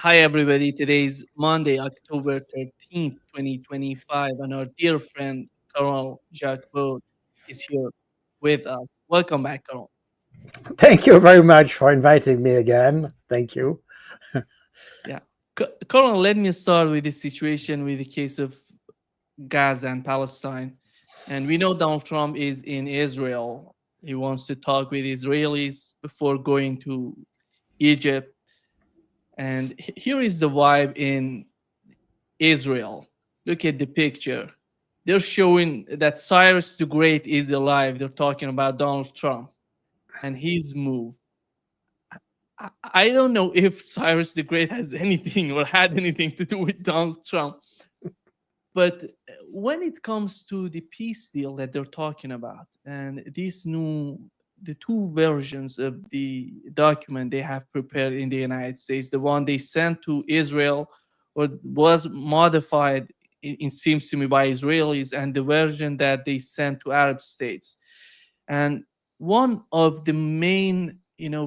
Hi, everybody. Today's Monday, October 13th, 2025, and our dear friend, Colonel Jacques Baud, is here with us. Welcome back, Colonel. Thank you very much for inviting me again. Thank you. Yeah. Colonel, let me start with the situation with the case of Gaza and Palestine. And we know Donald Trump is in Israel. He wants to talk with Israelis before going to Egypt. And here is the vibe in Israel. Look at the picture. They're showing that Cyrus the Great is alive. They're talking about Donald Trump and his move. I don't know if Cyrus the Great has anything or had anything to do with Donald Trump. But when it comes to the peace deal that they're talking about and the two versions of the document they have prepared in the United States, the one they sent to Israel or was modified, it seems to me, by Israelis, and the version that they sent to Arab states. And one of the main,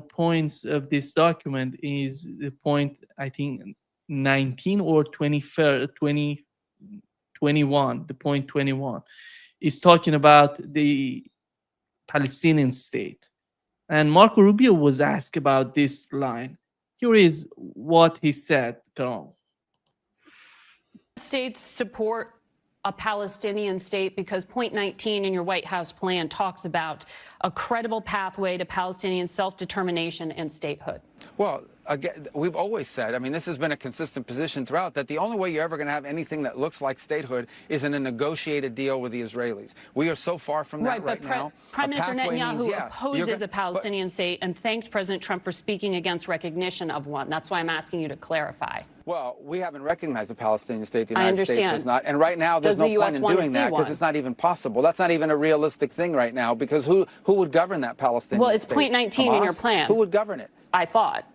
points of this document is the point, I think, 19 or 21, the point 21 is talking about the Palestinian state. And Marco Rubio was asked about this line. Here is what he said, Colonel. States support a Palestinian state because point 19 in your White House plan talks about a credible pathway to Palestinian self-determination and statehood. Well, again, we've always said, I mean, this has been a consistent position throughout, that the only way you're ever going to have anything that looks like statehood is in a negotiated deal with the Israelis. We are so far from that right now. Prime Minister Netanyahu opposes a Palestinian state and thanked President Trump for speaking against recognition of one. That's why I'm asking you to clarify. Well, we haven't recognized the Palestinian state. The United States has not. And right now, there's no point in doing that because it's not even possible. That's not even a realistic thing right now because who would govern that Palestinian state? Well, it's point 19 in your plan. Who would govern it? I thought.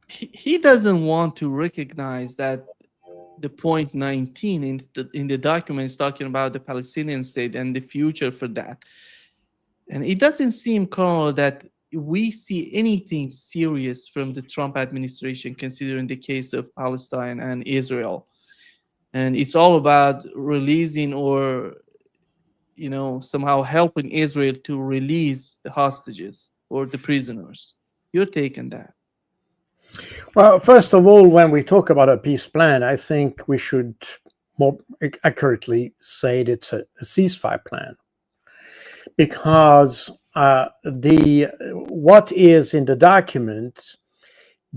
He doesn't want to recognize that the point 19 in the document is talking about the Palestinian state and the future for that. And it doesn't seem, Colonel, that we see anything serious from the Trump administration considering the case of Palestine and Israel. And it's all about releasing or, somehow helping Israel to release the hostages or the prisoners. Your take on that? Well, first of all, when we talk about a peace plan, I think we should more accurately say that it's a ceasefire plan, because what is in the document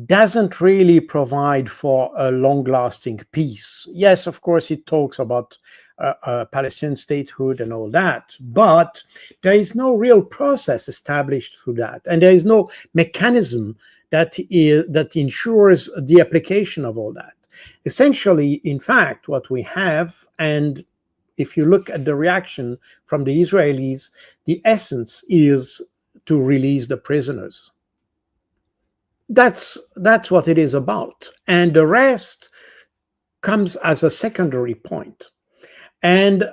doesn't really provide for a long-lasting peace. Yes, of course, it talks about Palestinian statehood and all that, but there is no real process established for that, and there is no mechanism that ensures the application of all that. Essentially, in fact, what we have, and if you look at the reaction from the Israelis, the essence is to release the prisoners. That's what it is about, and the rest comes as a secondary point. And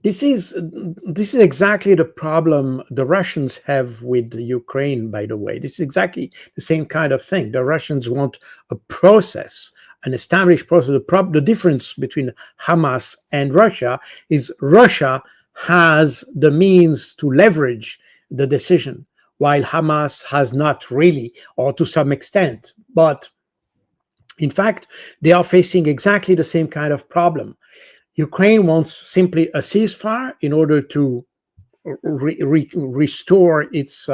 this is exactly the problem the Russians have with Ukraine, by the way. This is exactly the same kind of thing. The Russians want a process, an established process. The difference between Hamas and Russia is Russia has the means to leverage the decision, while Hamas has not really, or to some extent. But in fact, they are facing exactly the same kind of problem. Ukraine wants simply a ceasefire in order to restore its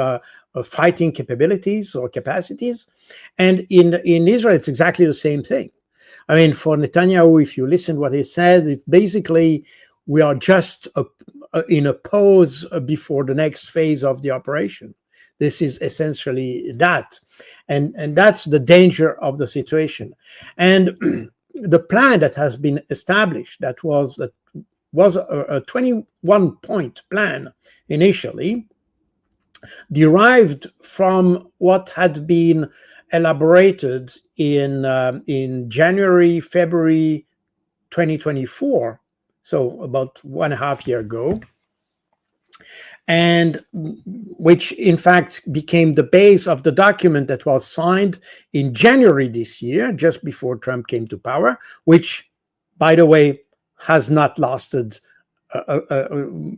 fighting capabilities or capacities. And in Israel, it's exactly the same thing. I mean, for Netanyahu, if you listen to what he said, it basically, we are just in a pause before the next phase of the operation. This is essentially that. And that's the danger of the situation. And the plan that has been established, that was a 21-point plan initially, derived from what had been elaborated in January, February 2024, so about 1.5 years ago. and which in fact became the base of the document that was signed in January this year, just before Trump came to power, which, by the way, has not lasted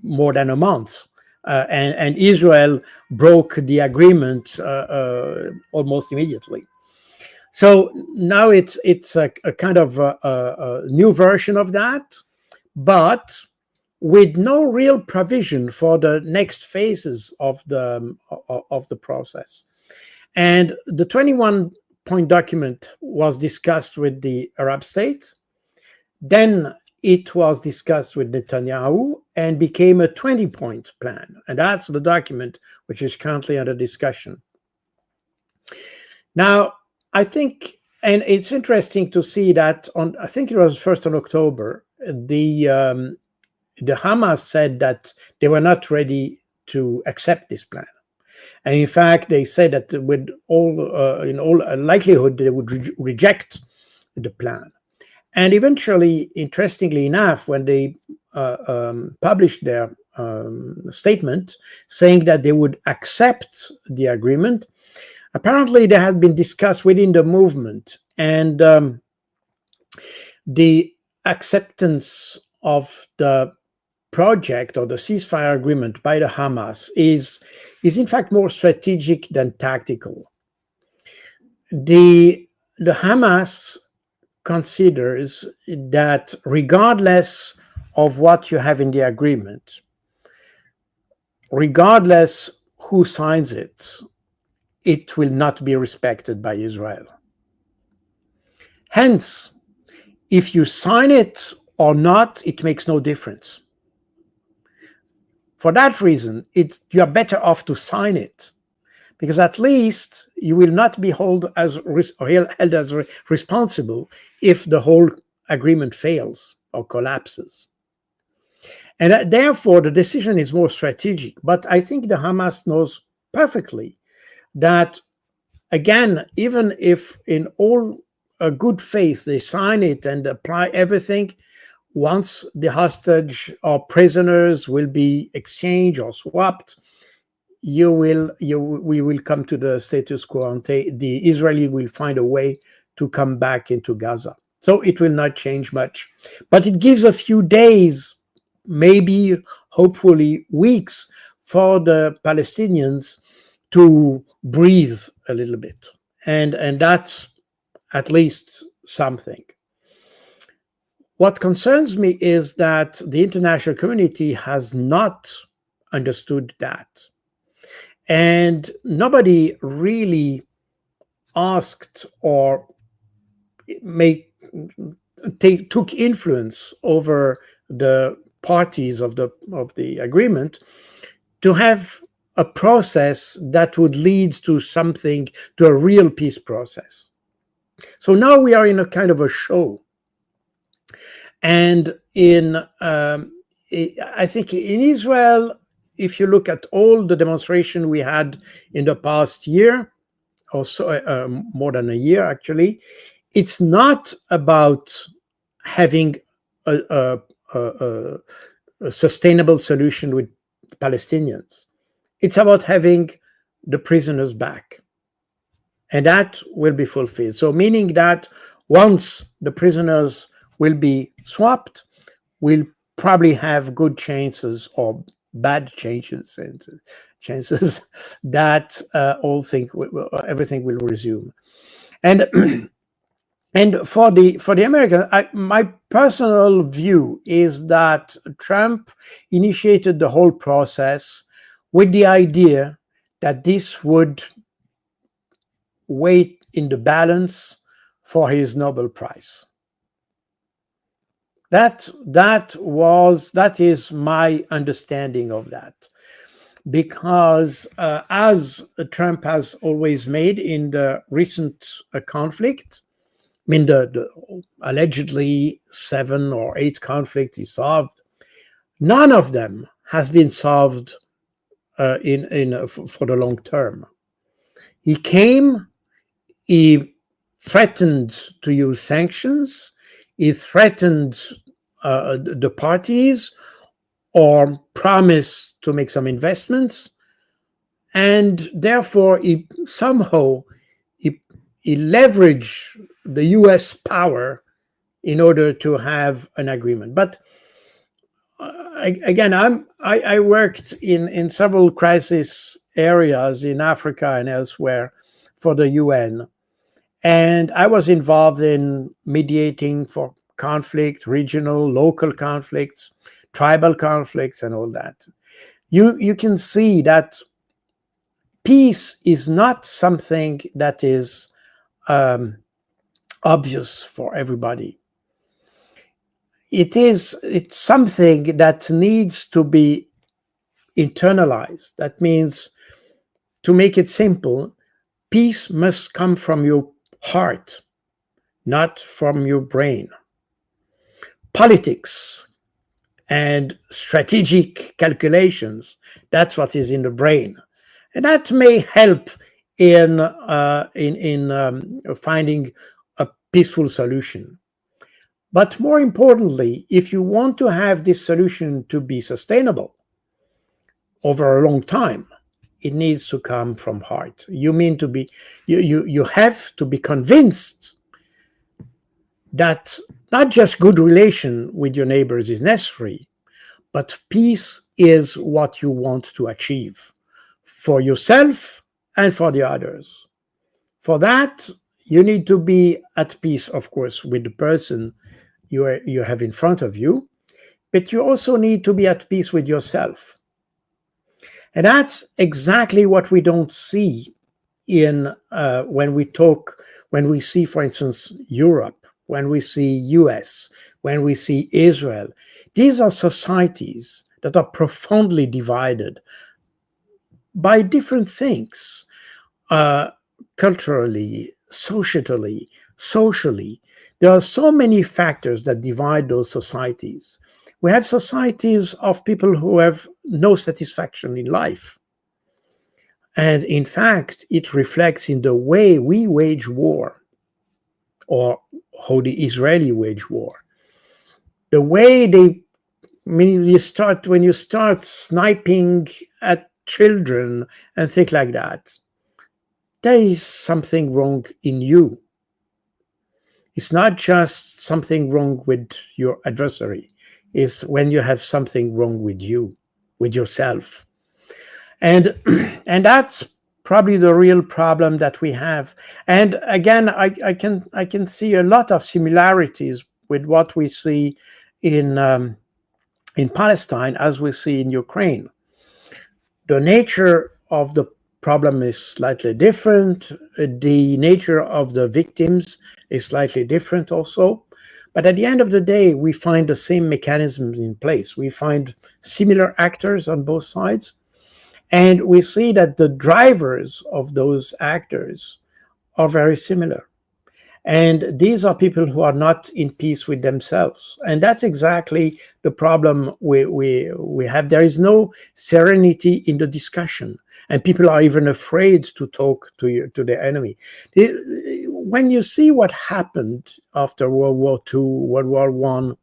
more than a month. And Israel broke the agreement almost immediately. So now it's a kind of a new version of that, but with no real provision for the next phases of the process. And the 21-point document was discussed with the Arab states. Then it was discussed with Netanyahu and became a 20-point plan. And that's the document which is currently under discussion. Now, I think, and it's interesting to see that on, I think it was 1st of October, the Hamas said that they were not ready to accept this plan. And in fact, they said that with in all likelihood, they would reject the plan. And eventually, interestingly enough, when they published their statement saying that they would accept the agreement, apparently they had been discussed within the movement, and the acceptance of the project or the ceasefire agreement by the Hamas is in fact more strategic than tactical. The Hamas considers that regardless of what you have in the agreement, regardless who signs it, it will not be respected by Israel. Hence, if you sign it or not, it makes no difference. For that reason, you are better off to sign it, because at least you will not be held as responsible if the whole agreement fails or collapses. And therefore, the decision is more strategic. But I think the Hamas knows perfectly that, again, even if in all good faith they sign it and apply everything, once the hostage or prisoners will be exchanged or swapped, we will come to the status quo, and the Israeli will find a way to come back into Gaza. So it will not change much, but it gives a few days, maybe, hopefully weeks, for the Palestinians to breathe a little bit, and that's at least something. What concerns me is that the international community has not understood that. And nobody really asked or took influence over the parties of the agreement to have a process that would lead to a real peace process. So now we are in a kind of a show. And I think in Israel, if you look at all the demonstration we had in the past year, also more than a year actually, it's not about having a sustainable solution with Palestinians. It's about having the prisoners back. And that will be fulfilled. So meaning that once the prisoners will be swapped, we'll probably have good chances or bad chances that everything will resume. And and for the Americans, my personal view is that Trump initiated the whole process with the idea that this would weigh in the balance for his Nobel Prize. That is my understanding of that, because as Trump has always made in the recent conflict, I mean the allegedly 7 or 8 conflicts he solved, none of them has been solved for the long term. He came, he threatened to use sanctions, he threatened the parties, or promise to make some investments, and therefore he somehow he leveraged the US power in order to have an agreement. But again, I worked in several crisis areas in Africa and elsewhere for the UN, and I was involved in mediating for conflict, regional, local conflicts, tribal conflicts, and all that. You can see that peace is not something that is obvious for everybody. It's something that needs to be internalized. That means, to make it simple, peace must come from your heart, not from your brain. Politics and strategic calculations, that's what is in the brain. And that may help in finding a peaceful solution. But more importantly, if you want to have this solution to be sustainable over a long time, it needs to come from heart. You have to be convinced that not just good relation with your neighbors is necessary, but peace is what you want to achieve for yourself and for the others. For that, you need to be at peace, of course, with the person you have in front of you, but you also need to be at peace with yourself. And that's exactly what we don't see in when we see, for instance, Europe, when we see US, when we see Israel. These are societies that are profoundly divided by different things, culturally, socially. There are so many factors that divide those societies. We have societies of people who have no satisfaction in life. And in fact, it reflects in the way we wage war, or how the Israeli wage war. The way when you start sniping at children and things like that, there is something wrong in you. It's not just something wrong with your adversary. It's when you have something wrong with you, with yourself. And that's probably the real problem that we have. And again, I can see a lot of similarities with what we see in Palestine as we see in Ukraine. The nature of the problem is slightly different. The nature of the victims is slightly different also. But at the end of the day, we find the same mechanisms in place. We find similar actors on both sides. And we see that the drivers of those actors are very similar. And these are people who are not in peace with themselves. And that's exactly the problem we have. There is no serenity in the discussion. And people are even afraid to talk to the enemy. When you see what happened after World War II, World War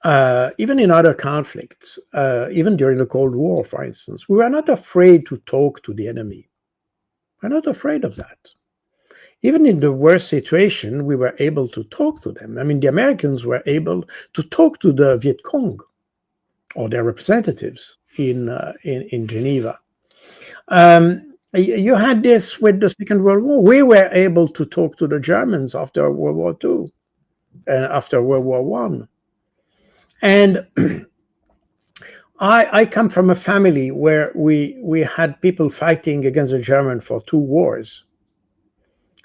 I, even in other conflicts, even during the Cold War, for instance, we were not afraid to talk to the enemy. We're not afraid of that. Even in the worst situation, we were able to talk to them. I mean, the Americans were able to talk to the Viet Cong or their representatives in Geneva. You had this with the Second World War. We were able to talk to the Germans after World War II and after World War I. And I come from a family where we had people fighting against the Germans for two wars.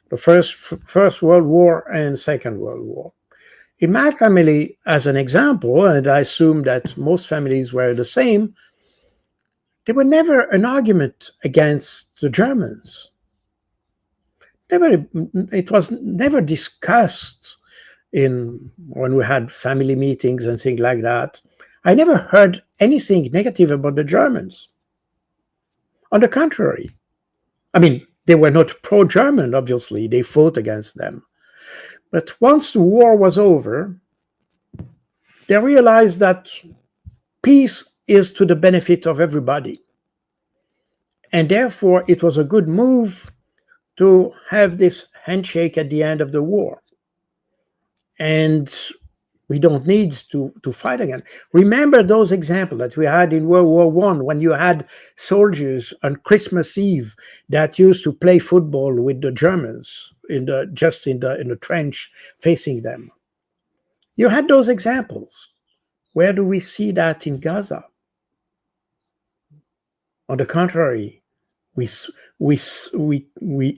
The First World War and Second World War. In my family, as an example, and I assume that most families were the same, there were never an argument against the Germans. It was never discussed when we had family meetings and things like that. I never heard anything negative about the Germans. On the contrary, I mean, they were not pro-German, obviously. They fought against them. But once the war was over, they realized that Peace is to the benefit of everybody. And therefore, it was a good move to have this handshake at the end of the war. And we don't need to fight again. Remember those examples that we had in World War I, when you had soldiers on Christmas Eve that used to play football with the Germans in the trench facing them. You had those examples. Where do we see that in Gaza? On the contrary, we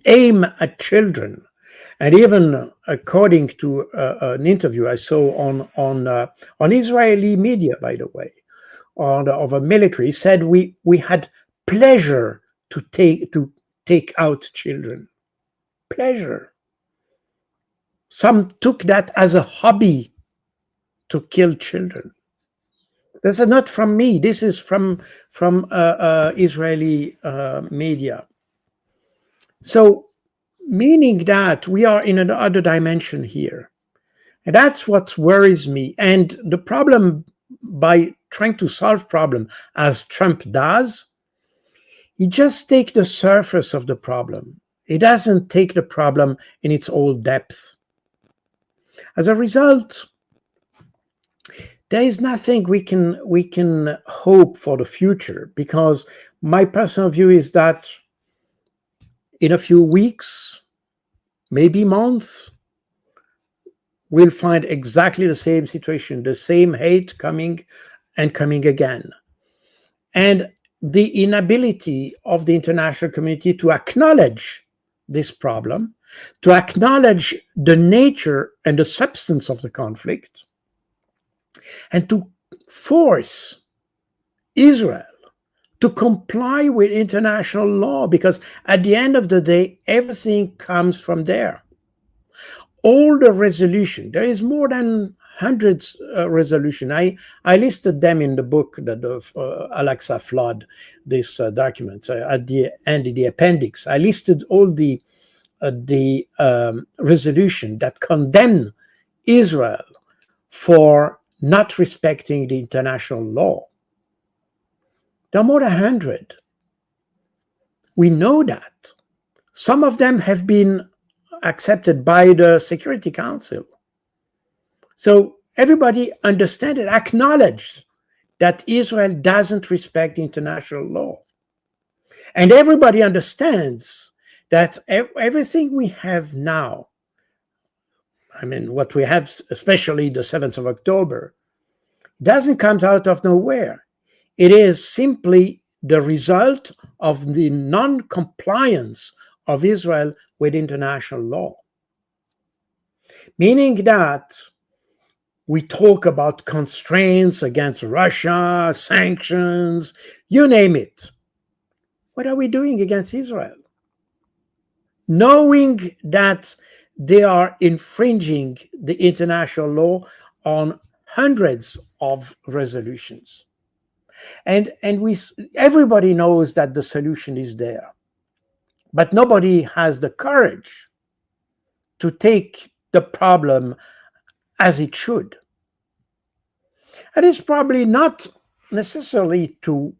aim at children. And even according to an interview I saw on Israeli media, by the way, of a military, said we had pleasure to take out children. Pleasure. Some took that as a hobby to kill children. This is not from me. This is from Israeli media. So, meaning that we are in another dimension here. And that's what worries me. And the problem, by trying to solve problem as Trump does, he just takes the surface of the problem. He doesn't take the problem in its whole depth. As a result, there is nothing we can hope for the future, because my personal view is that in a few weeks, maybe months, we'll find exactly the same situation, the same hate coming and coming again. And the inability of the international community to acknowledge this problem, to acknowledge the nature and the substance of the conflict, and to force Israel to comply with international law, because at the end of the day, everything comes from there. All the resolution, there is more than hundreds resolution. I listed them in the book that of Alexa Flood, this document at the end of the appendix. I listed all the resolution that condemn Israel for not respecting the international law. There are more than 100. We know that. Some of them have been accepted by the Security Council. So everybody understands and acknowledges that Israel doesn't respect international law. And everybody understands that everything we have now, I mean, what we have, especially the 7th of October, doesn't come out of nowhere. It is simply the result of the non-compliance of Israel with international law. Meaning that we talk about constraints against Russia, sanctions, you name it. What are we doing against Israel? Knowing that they are infringing the international law on hundreds of resolutions. And everybody knows that the solution is there. But nobody has the courage to take the problem as it should. And it's probably not necessarily to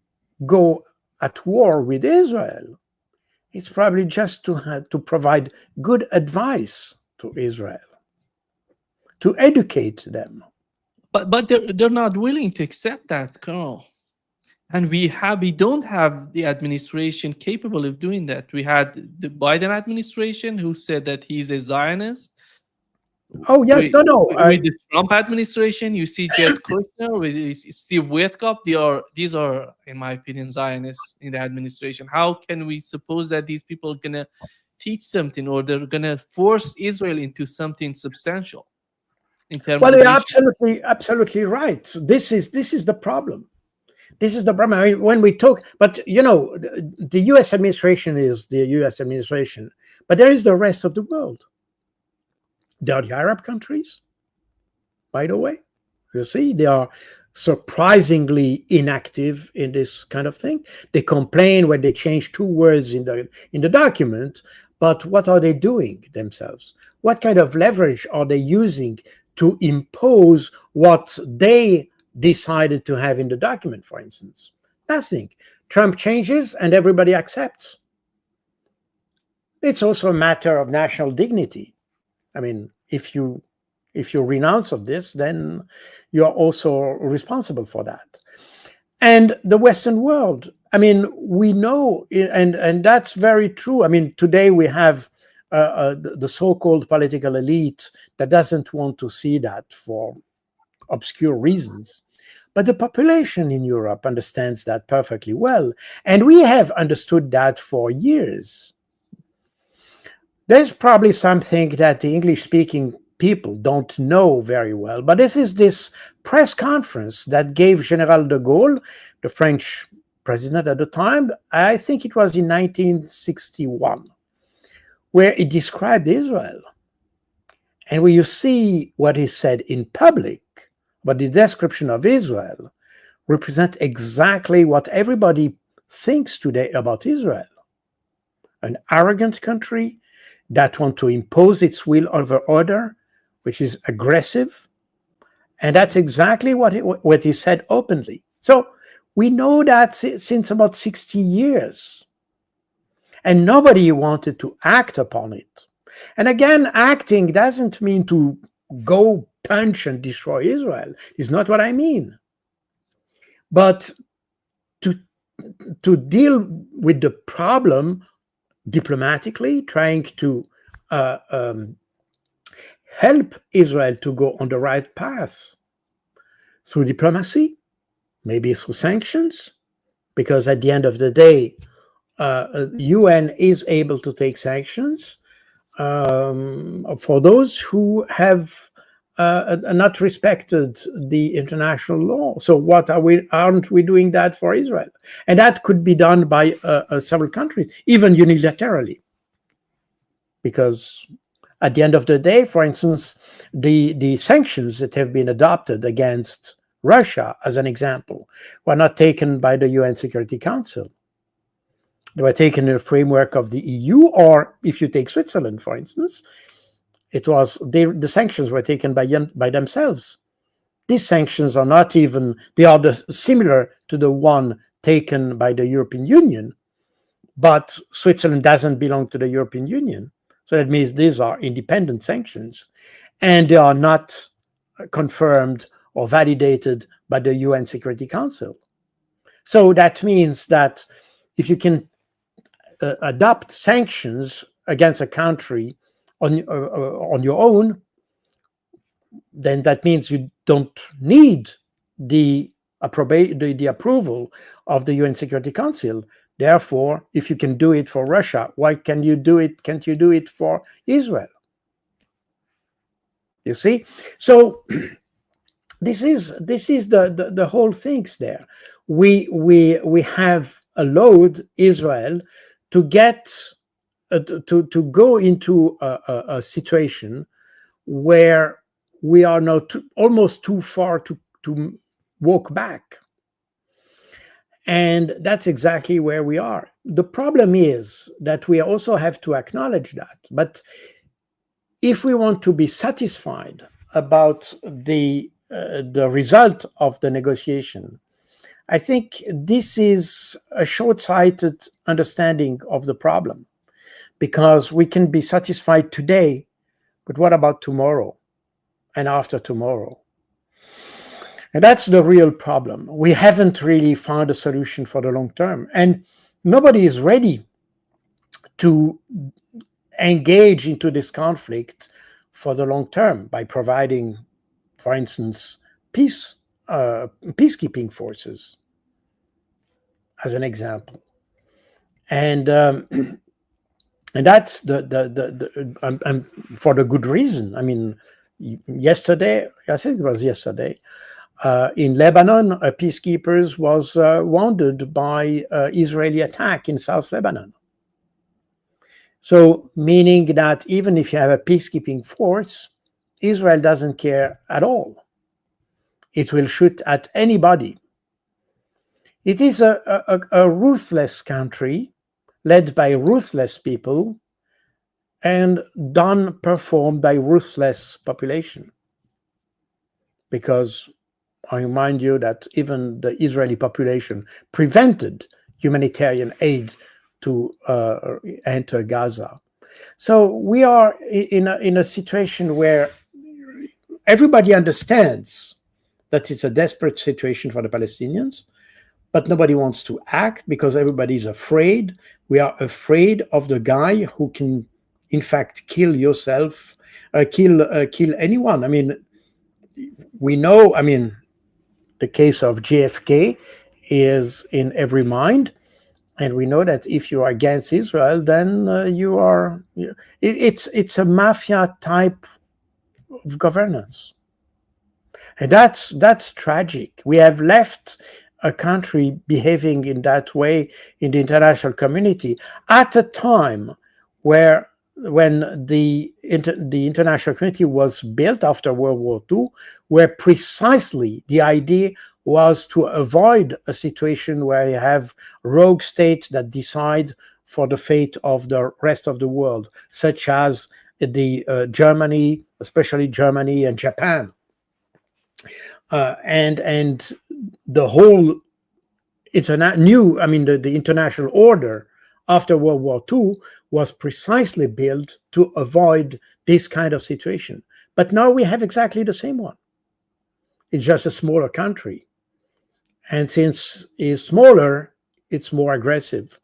go at war with Israel. It's probably just to provide good advice to Israel, to educate them. But they're not willing to accept that, Colonel. And we don't have the administration capable of doing that. We had the Biden administration who said that he's a Zionist. Oh, yes, With the Trump administration, you see Jared Kushner, with Steve Witkoff. These are, in my opinion, Zionists in the administration. How can we suppose that these people are going to teach something, or they're going to force Israel into something substantial in terms well, of you're absolutely right. This is the problem. This is the problem. I mean, when we talk, but the U.S. administration is the U.S. administration, but there is the rest of the world. There are the Arab countries, by the way. You see, they are surprisingly inactive in this kind of thing. They complain when they change 2 words in the document, but what are they doing themselves? What kind of leverage are they using to impose what they decided to have in the document, for instance? Nothing. Trump changes and everybody accepts. It's also a matter of national dignity. I mean, if you renounce of this, then you are also responsible for that. And the Western world, I mean, we know, and that's very true. I mean, today we have the so-called political elite that doesn't want to see that for obscure reasons. But the population in Europe understands that perfectly well. And we have understood that for years. There's probably something that the English-speaking people don't know very well, but this press conference that gave General de Gaulle, the French president at the time, I think it was in 1961, where he described Israel. And when you see what he said in public, but the description of Israel represents exactly what everybody thinks today about Israel. An arrogant country that wants to impose its will over other, which is aggressive. And that's exactly what he said openly. So we know that since about 60 years. And nobody wanted to act upon it. And again, acting doesn't mean to go punch and destroy Israel. It's not what I mean. But to deal with the problem diplomatically, trying to help Israel to go on the right path through diplomacy, maybe through sanctions, because at the end of the day, UN is able to take sanctions for those who have not respected the international law. So aren't we doing that for Israel? And that could be done by several countries, even unilaterally. Because at the end of the day, for instance, the sanctions that have been adopted against Russia, as an example, were not taken by the UN Security Council. They were taken in the framework of the EU, or if you take Switzerland, for instance, it was the sanctions were taken by themselves. These sanctions are not even, they are similar to the one taken by the European Union, but Switzerland doesn't belong to the European Union. So that means these are independent sanctions, and they are not confirmed or validated by the UN Security Council. So that means that if you can adopt sanctions against a country on your own, then that means you don't need the approval of the UN Security Council. Therefore, if you can do it for Russia, why can't you do it for Israel? You see? So this is the whole things there. We have allowed Israel to get to go into a situation where we are now almost too far to walk back. And that's exactly where we are. The problem is that we also have to acknowledge that. But if we want to be satisfied about the result of the negotiation, I think this is a short-sighted understanding of the problem, because we can be satisfied today, but what about tomorrow and after tomorrow? And that's the real problem. We haven't really found a solution for the long term, and nobody is ready to engage into this conflict for the long term by providing, for instance, peacekeeping forces, as an example. And that's for the good reason. I mean, yesterday, I think it was yesterday, in Lebanon, a peacekeeper was wounded by Israeli attack in South Lebanon. So, meaning that even if you have a peacekeeping force, Israel doesn't care at all. It will shoot at anybody. It is a ruthless country led by ruthless people and performed by ruthless population, because I remind you that even the Israeli population prevented humanitarian aid to enter Gaza. So we are in a situation where everybody understands that it's a desperate situation for the Palestinians, but nobody wants to act because everybody's afraid. We are afraid of the guy who can, in fact, kill yourself, kill anyone. I mean, we know. I mean, the case of JFK is in every mind, and we know that if you are against Israel, then you are. It's a mafia type of governance, and that's tragic. We have left a country behaving in that way in the international community at a time where when the international community was built after World War II, where precisely the idea was to avoid a situation where you have rogue states that decide for the fate of the rest of the world, such as the Germany, especially Germany and Japan. And the whole the international order after World War II was precisely built to avoid this kind of situation. But now we have exactly the same one. It's just a smaller country. And since it's smaller, it's more aggressive.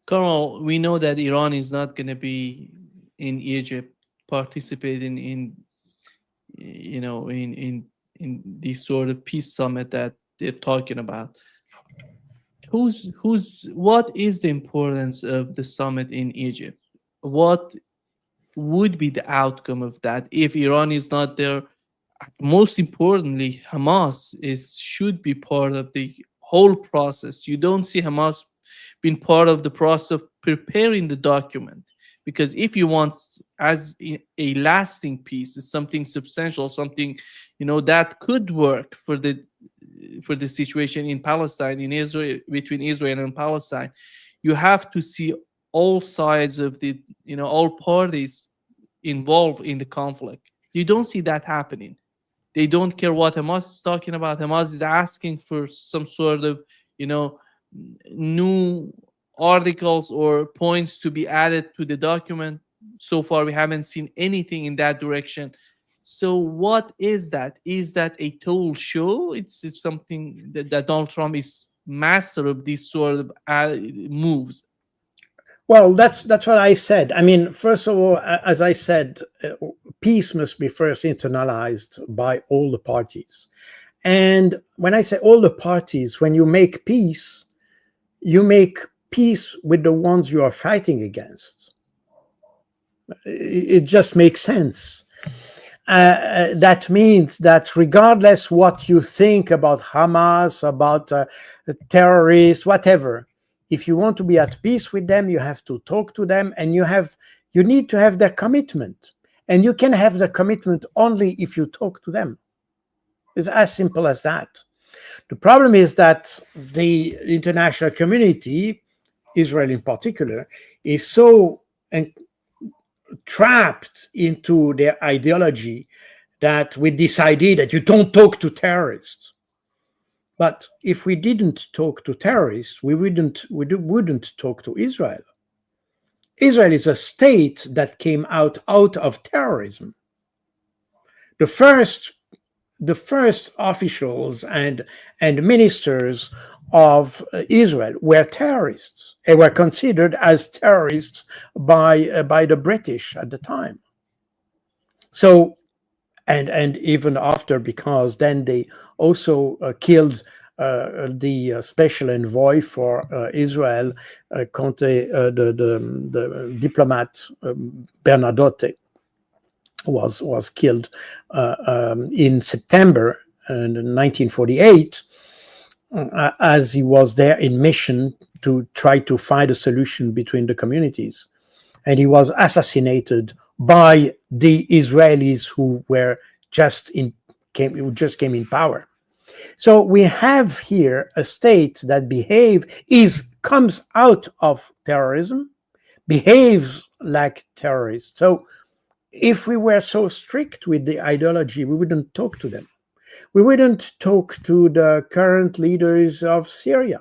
Colonel, we know that Iran is not going to be in Egypt participating in, in this sort of peace summit that they're talking about. What is the importance of the summit in Egypt? What would be the outcome of that if Iran is not there? Most importantly, Hamas should be part of the whole process. You don't see Hamas being part of the process of preparing the document, because if you want as a lasting peace, is something substantial, something that could work for the situation in Palestine, in Israel, between Israel and Palestine, you have to see all sides of all parties involved in the conflict. You don't see that happening. They don't care what Hamas is talking about. Hamas is asking for some sort of, new articles or points to be added to the document. So far, we haven't seen anything in that direction. So what is that? Is that a total show? It's something that Donald Trump is master of these sort of moves. Well, that's what I said. I mean, first of all, as I said, peace must be first internalized by all the parties. And when I say all the parties, when you make peace with the ones you are fighting against. It just makes sense. That means that regardless what you think about Hamas, about terrorists, whatever, if you want to be at peace with them, you have to talk to them, and you need to have their commitment. And you can have the commitment only if you talk to them. It's as simple as that. The problem is that the international community, Israel in particular, is so trapped into their ideology that with this idea that you don't talk to terrorists. But if we didn't talk to terrorists, we wouldn't talk to Israel. Israel is a state that came out of terrorism. The first officials and ministers of Israel were terrorists. They were considered as terrorists by the British at the time. So, and even after, because then they also killed the special envoy for Israel, Conte, the diplomat Bernadotte. Was killed in September 1948 as he was there in mission to try to find a solution between the communities, and he was assassinated by the Israelis who came in power. So we have here a state that comes out of terrorism, behaves like terrorists. So if we were so strict with the ideology, we wouldn't talk to them. We wouldn't talk to the current leaders of Syria,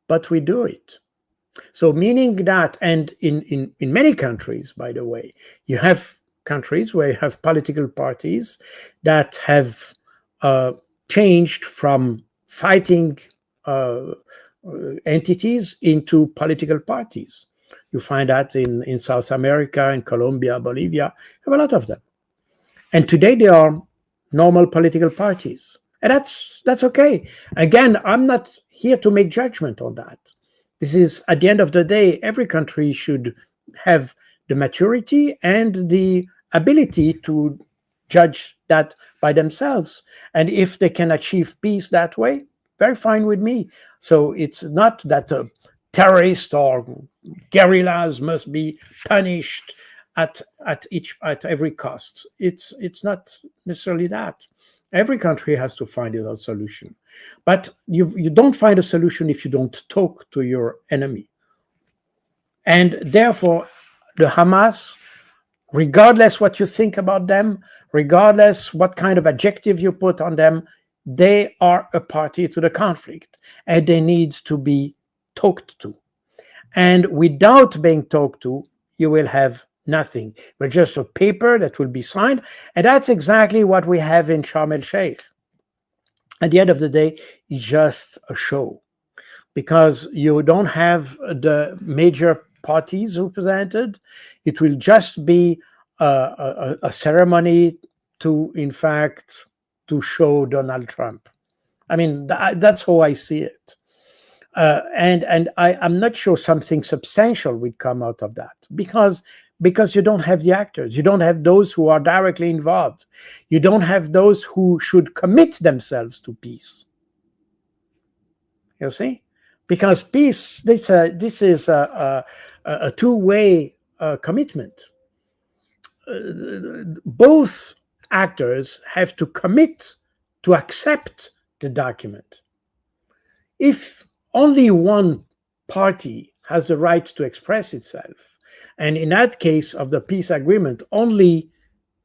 but we do it. So meaning that, and in many countries, by the way, you have countries where you have political parties that have changed from fighting entities into political parties. You find that in South America, in Colombia, Bolivia, you have a lot of them. And today they are normal political parties. And that's okay. Again, I'm not here to make judgment on that. This is, at the end of the day, every country should have the maturity and the ability to judge that by themselves. And if they can achieve peace that way, very fine with me. So it's not that terrorists or guerrillas must be punished at every cost. It's not necessarily that. Every country has to find a solution, but you don't find a solution if you don't talk to your enemy. And therefore, the Hamas, regardless what you think about them, regardless what kind of adjective you put on them, they are a party to the conflict, and they need to be talked to. And without being talked to, you will have nothing but just a paper that will be signed. And that's exactly what we have in Sharm el-Sheikh. At the end of the day, it's just a show, because you don't have the major parties represented. It will just be a ceremony to, in fact, to show Donald Trump. I mean, that's how I see it. And I'm not sure something substantial would come out of that, because you don't have the actors. You don't have those who are directly involved. You don't have those who should commit themselves to peace. You see? Because peace, this is a two-way commitment. Both actors have to commit to accept the document. If only one party has the right to express itself, and in that case of the peace agreement, only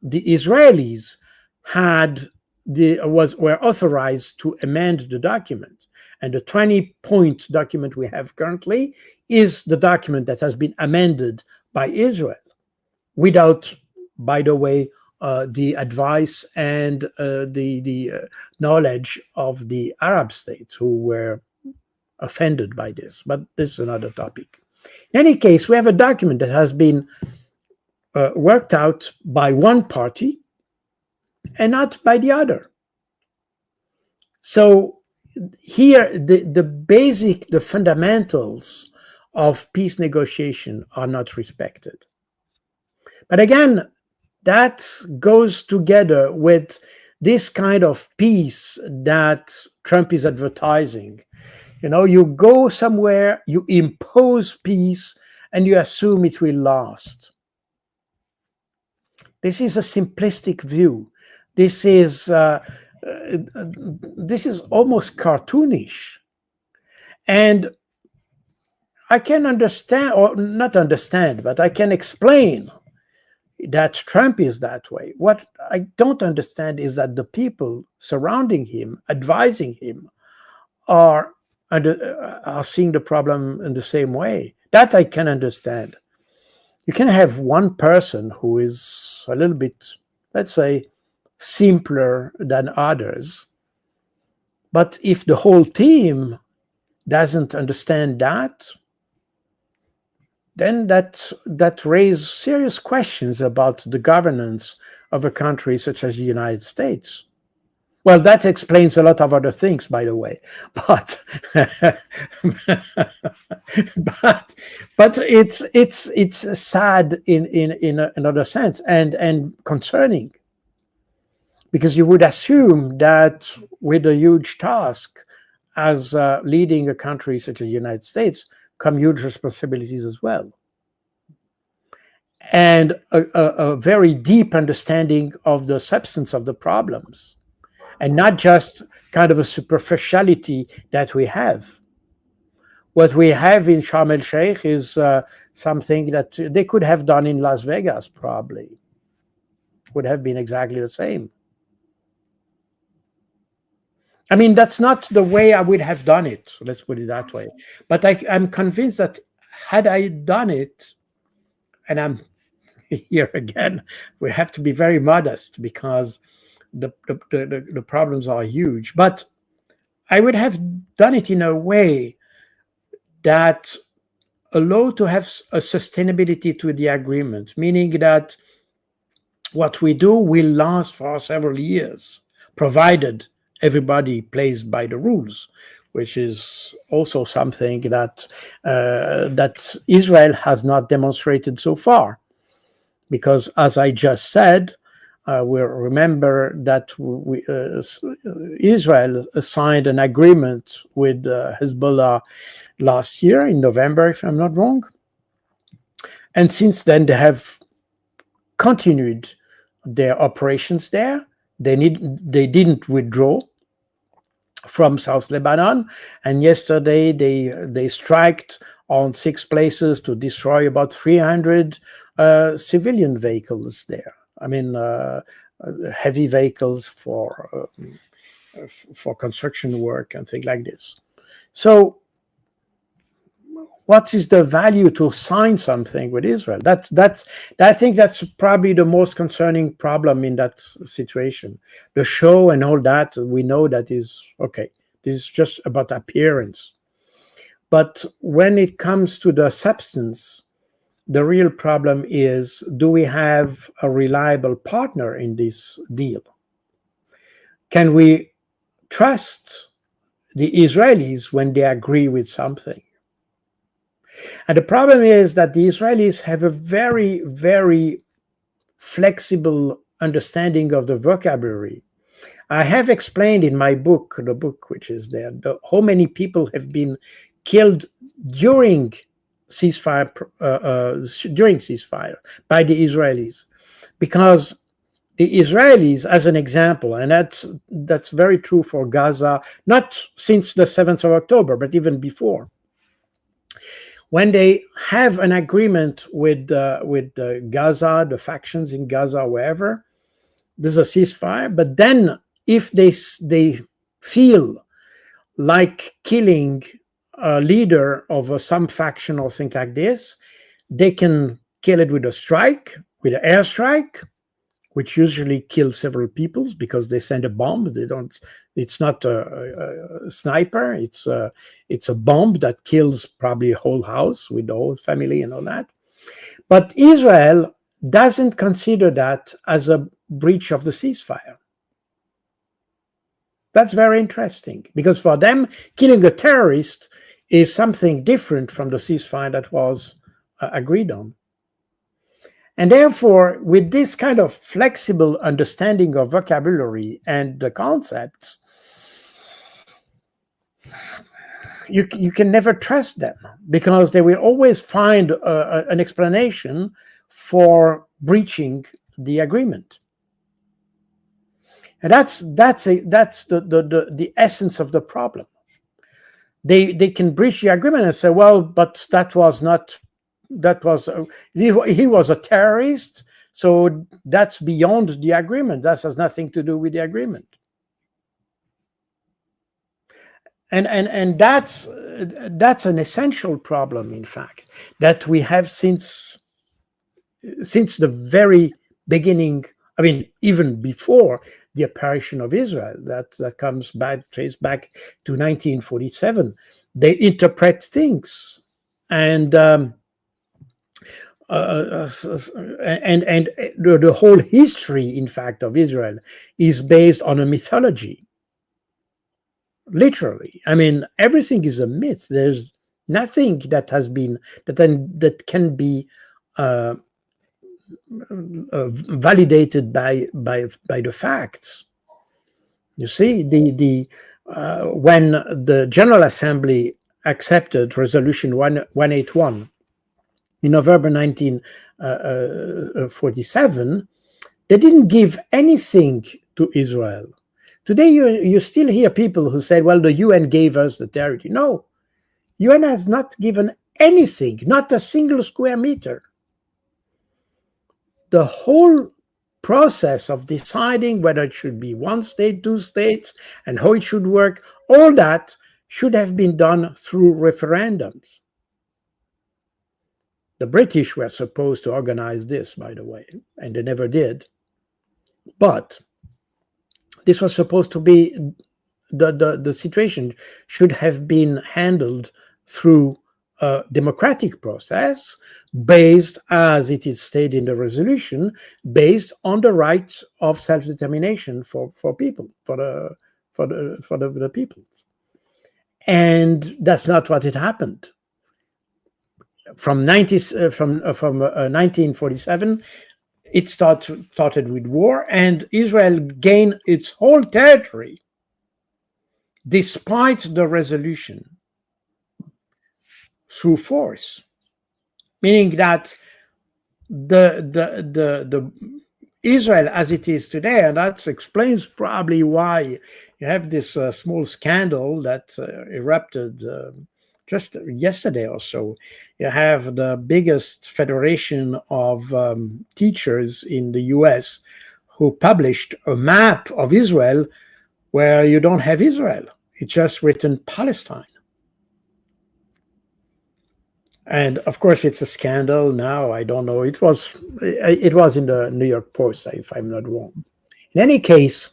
the Israelis were authorized to amend the document. And the 20-point document we have currently is the document that has been amended by Israel without, by the way, the advice and the knowledge of the Arab states who were offended by this. But this is another topic. In any case, we have a document that has been worked out by one party and not by the other. So here, the fundamentals of peace negotiation are not respected. But again, that goes together with this kind of peace that Trump is advertising. You know, you go somewhere, you impose peace, and you assume it will last. This is a simplistic view. This is almost cartoonish. And I can understand, or not understand, but I can explain that Trump is that way. What I don't understand is that the people surrounding him, advising him, are seeing the problem in the same way. That I can understand. You can have one person who is a little bit, let's say, simpler than others. But if the whole team doesn't understand that, then that raises serious questions about the governance of a country such as the United States. Well, that explains a lot of other things, by the way, but but it's sad in another sense and concerning, because you would assume that with a huge task as leading a country such as the United States come huge responsibilities as well, and a very deep understanding of the substance of the problems, and not just kind of a superficiality that we have. What we have in Sharm el-Sheikh is something that they could have done in Las Vegas, probably. Would have been exactly the same. I mean, that's not the way I would have done it. Let's put it that way. But I'm convinced that had I done it, and I'm here again, we have to be very modest because the problems are huge. But I would have done it in a way that allowed to have a sustainability to the agreement, meaning that what we do will last for several years, provided everybody plays by the rules, which is also something that that Israel has not demonstrated so far. Because, as I just said, we remember that Israel signed an agreement with Hezbollah last year in November, if I'm not wrong. And since then, they have continued their operations there. They didn't withdraw from South Lebanon, and yesterday they striked on 6 places to destroy about 300 civilian vehicles there. I mean, heavy vehicles for construction work and things like this. So, what is the value to sign something with Israel? I think that's probably the most concerning problem in that situation. The show and all that, we know that is okay. This is just about appearance. But when it comes to the substance, the real problem is, do we have a reliable partner in this deal? Can we trust the Israelis when they agree with something? And the problem is that the Israelis have a very, very flexible understanding of the vocabulary. I have explained in my book, the book which is there, how many people have been killed during ceasefire by the Israelis, because the Israelis, as an example, and that's very true for Gaza, not since the 7th of October, but even before. When they have an agreement with Gaza, the factions in Gaza, wherever, there's a ceasefire. But then, if they feel like killing a leader of some faction or thing like this, they can kill it with a strike, with an airstrike, which usually kills several people because they send a bomb. They don't. It's not a sniper. It's a bomb that kills probably a whole house with the whole family and all that. But Israel doesn't consider that as a breach of the ceasefire. That's very interesting, because for them, killing a terrorist is something different from the ceasefire that was agreed on. And therefore, with this kind of flexible understanding of vocabulary and the concepts, you can never trust them, because they will always find an explanation for breaching the agreement. And that's the essence of the problem. They can breach the agreement and say, well, but he was a terrorist, so that's beyond the agreement. That has nothing to do with the agreement. And that's an essential problem, in fact, that we have since the very beginning. I mean, even before the apparition of Israel, that comes back, traced back to 1947. They interpret things, and the whole history, in fact, of Israel is based on a mythology. Literally, I mean, everything is a myth. There's nothing that has been that can be validated by the facts. You see, when the General Assembly accepted Resolution 181 in November 1947, they didn't give anything to Israel. Today, you still hear people who say, well, the UN gave us the territory. No, UN has not given anything, not a single square meter. The whole process of deciding whether it should be one state, two states, and how it should work, all that should have been done through referendums. The British were supposed to organize this, by the way, and they never did. But this was supposed to be, the situation should have been handled through a democratic process based, as it is stated in the resolution, based on the right of self-determination for people, for the people. And that's not what it happened. From 1947, it started with war, and Israel gained its whole territory despite the resolution through force, meaning that the Israel as it is today, and that explains probably why you have this small scandal that erupted just yesterday or so. You have the biggest federation of teachers in the US who published a map of Israel where you don't have Israel. It's just written Palestine. And of course, it's a scandal now. I don't know. It was in the New York Post, if I'm not wrong. In any case,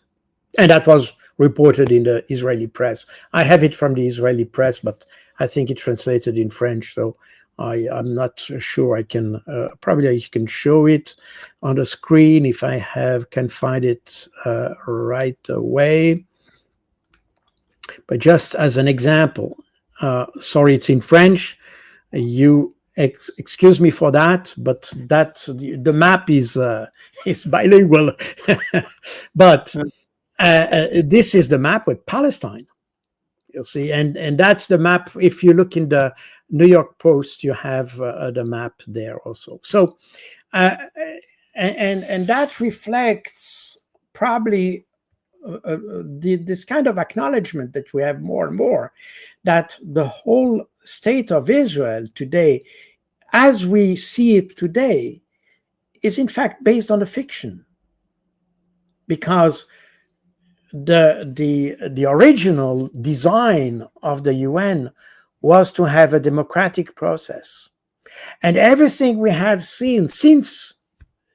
and that was reported in the Israeli press. I have it from the Israeli press, but I think it's translated in French, so I'm not sure. I can probably I can show it on the screen if I can find it right away. But just as an example, sorry, it's in French. You excuse me for that, but the map is bilingual. But this is the map with Palestine. You'll see, and that's the map. If you look in the New York Post, you have the map there also. So, and that reflects probably this kind of acknowledgement that we have more and more, that the whole state of Israel today, as we see it today, is in fact based on a fiction, because the original design of the UN was to have a democratic process, and everything we have seen since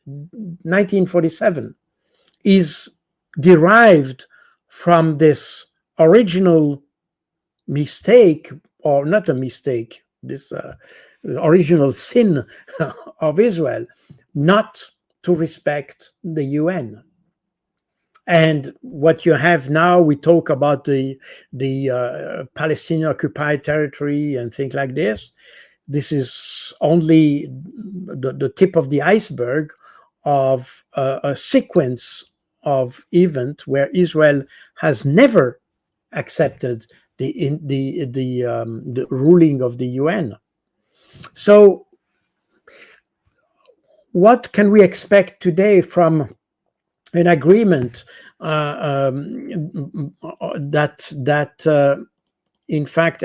1947 is derived from this original mistake, or not a mistake, this original sin of Israel, not to respect the UN. And what you have now, we talk about the Palestinian occupied territory and things like this. This is only the tip of the iceberg of a sequence of events where Israel has never accepted the ruling of the UN. So, what can we expect today from an agreement that in fact,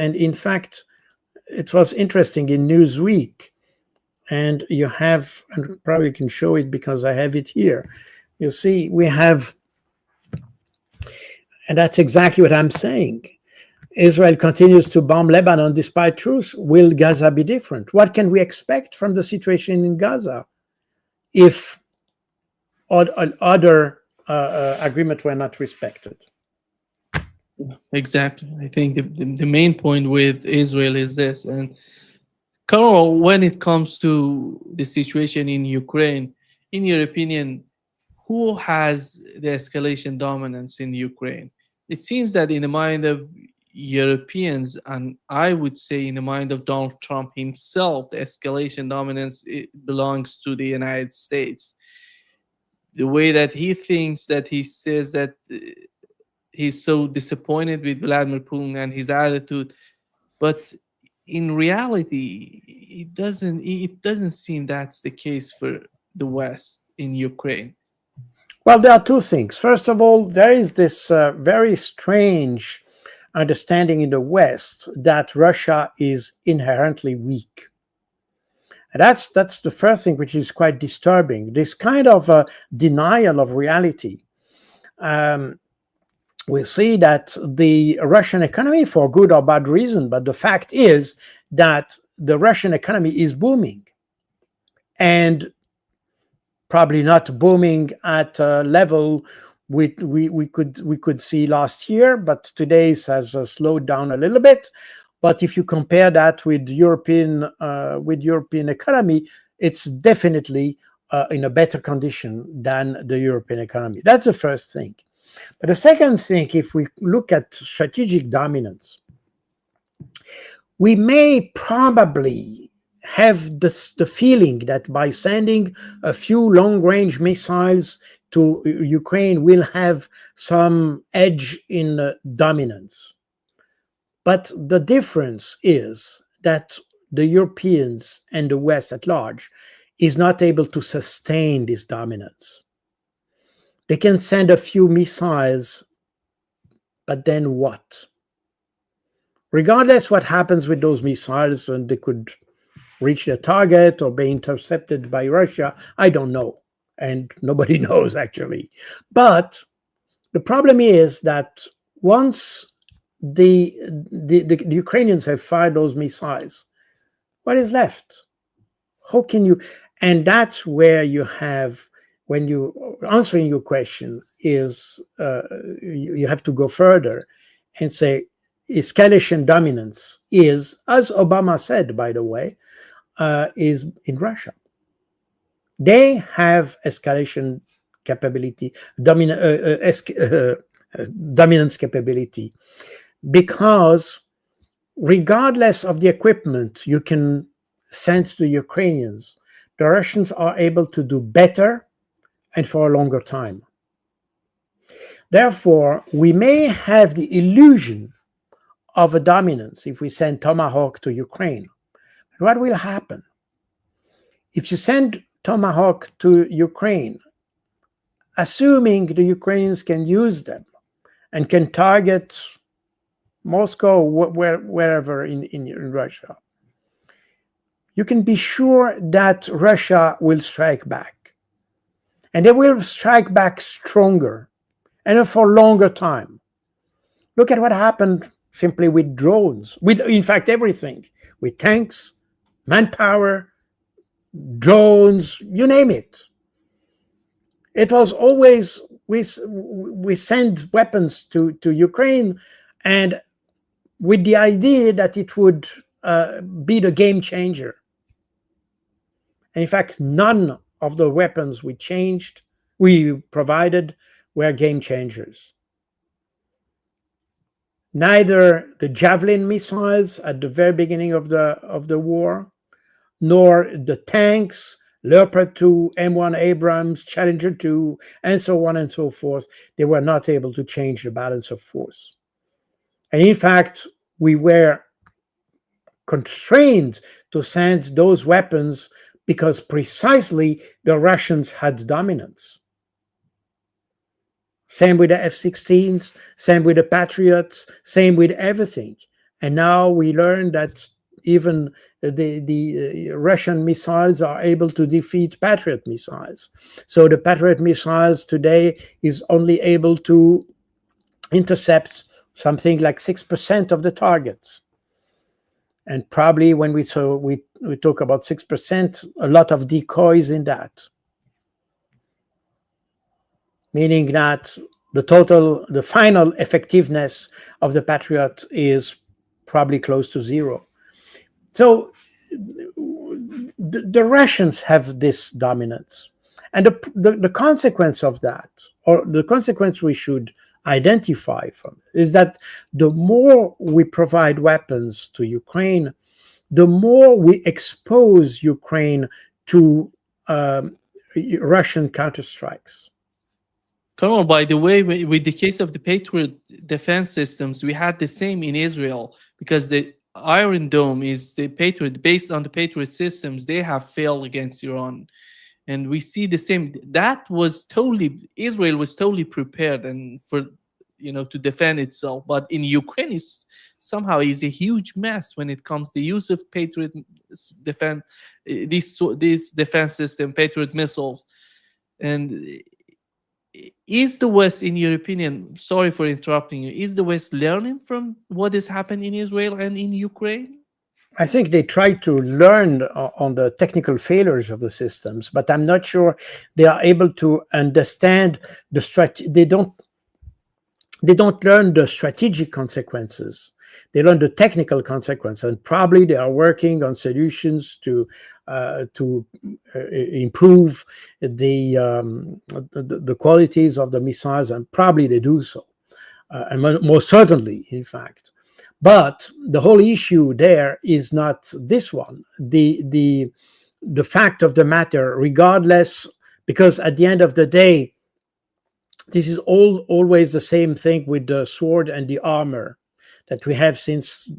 it was interesting in Newsweek, and you have, and probably can show it because I have it here. You see, we have, and that's exactly what I'm saying. Israel continues to bomb Lebanon despite truce. Will Gaza be different? What can we expect from the situation in Gaza if other agreements were not respected? Exactly. I think the main point with Israel is this. And Carol, when it comes to the situation in Ukraine, in your opinion, who has the escalation dominance in Ukraine? It seems that in the mind of Europeans, and I would say in the mind of Donald Trump himself, the escalation dominance, it belongs to the United States. The way that he thinks, that he says that he's so disappointed with Vladimir Putin and his attitude, but in reality, it doesn't seem that's the case for the West in Ukraine. Well, there are two things. First of all, there is this very strange understanding in the West that Russia is inherently weak. And that's the first thing, which is quite disturbing. This kind of denial of reality. We see that the Russian economy, for good or bad reason, but the fact is that the Russian economy is booming, and probably not booming at a level we could see last year, but today's has slowed down a little bit. But if you compare that with European economy, it's definitely in a better condition than the European economy. That's the first thing. But the second thing, if we look at strategic dominance, we may probably have the feeling that by sending a few long-range missiles to Ukraine, we'll have some edge in dominance. But the difference is that the Europeans and the West at large is not able to sustain this dominance. They can send a few missiles, but then what? Regardless what happens with those missiles, when they could reach their target or be intercepted by Russia, I don't know. And nobody knows, actually. But the problem is that once the Ukrainians have fired those missiles, what is left? How can you? And that's where you have, when you answering your question, is you have to go further and say escalation dominance is, as Obama said, by the way, is in Russia. They have escalation capability, dominance capability, because regardless of the equipment you can send to the Ukrainians, the Russians are able to do better and for a longer time. Therefore, we may have the illusion of a dominance if we send Tomahawk to Ukraine. What will happen? If you send Tomahawk to Ukraine, assuming the Ukrainians can use them and can target Moscow, wherever in Russia, you can be sure that Russia will strike back. And they will strike back stronger and for a longer time. Look at what happened simply with drones, with, in fact, everything, with tanks, manpower, drones, you name it. It was always, we send weapons to Ukraine, and with the idea that it would be the game changer. And in fact, none of the weapons we provided were game changers. Neither the Javelin missiles at the very beginning of the war, nor the tanks, Leopard 2, M1 Abrams, Challenger 2, and so on and so forth, they were not able to change the balance of force. And in fact, we were constrained to send those weapons because precisely the Russians had dominance. Same with the F-16s, same with the Patriots, same with everything. And now we learn that even the Russian missiles are able to defeat Patriot missiles. So the Patriot missiles today is only able to intercept something like 6% of the targets. And probably when we talk about 6%, a lot of decoys in that. Meaning that the final effectiveness of the Patriot is probably close to zero. So the Russians have this dominance. And the consequence of that, or the consequence we should identify from it, is that the more we provide weapons to Ukraine, the more we expose Ukraine to Russian counterstrikes. Colonel, by the way, with the case of the Patriot defense systems, we had the same in Israel, because the Iron Dome is the Patriot, based on the Patriot systems, they have failed against Iran. And we see the same. That was Israel was totally prepared, and for to defend itself. But in Ukraine, is somehow is a huge mess when it comes to the use of Patriot defense, this defense system, Patriot missiles. And is the West, in your opinion, sorry for interrupting you, is the West learning from what has happened in Israel and in Ukraine? I think they try to learn on the technical failures of the systems, but I'm not sure they are able to understand the they don't learn the strategic consequences. They learn the technical consequences, and probably they are working on solutions to improve the qualities of the missiles, and probably they do so, and most certainly, in fact. But the whole issue there is not this one. The fact of the matter, regardless, because at the end of the day, this is always the same thing with the sword and the armor that we have since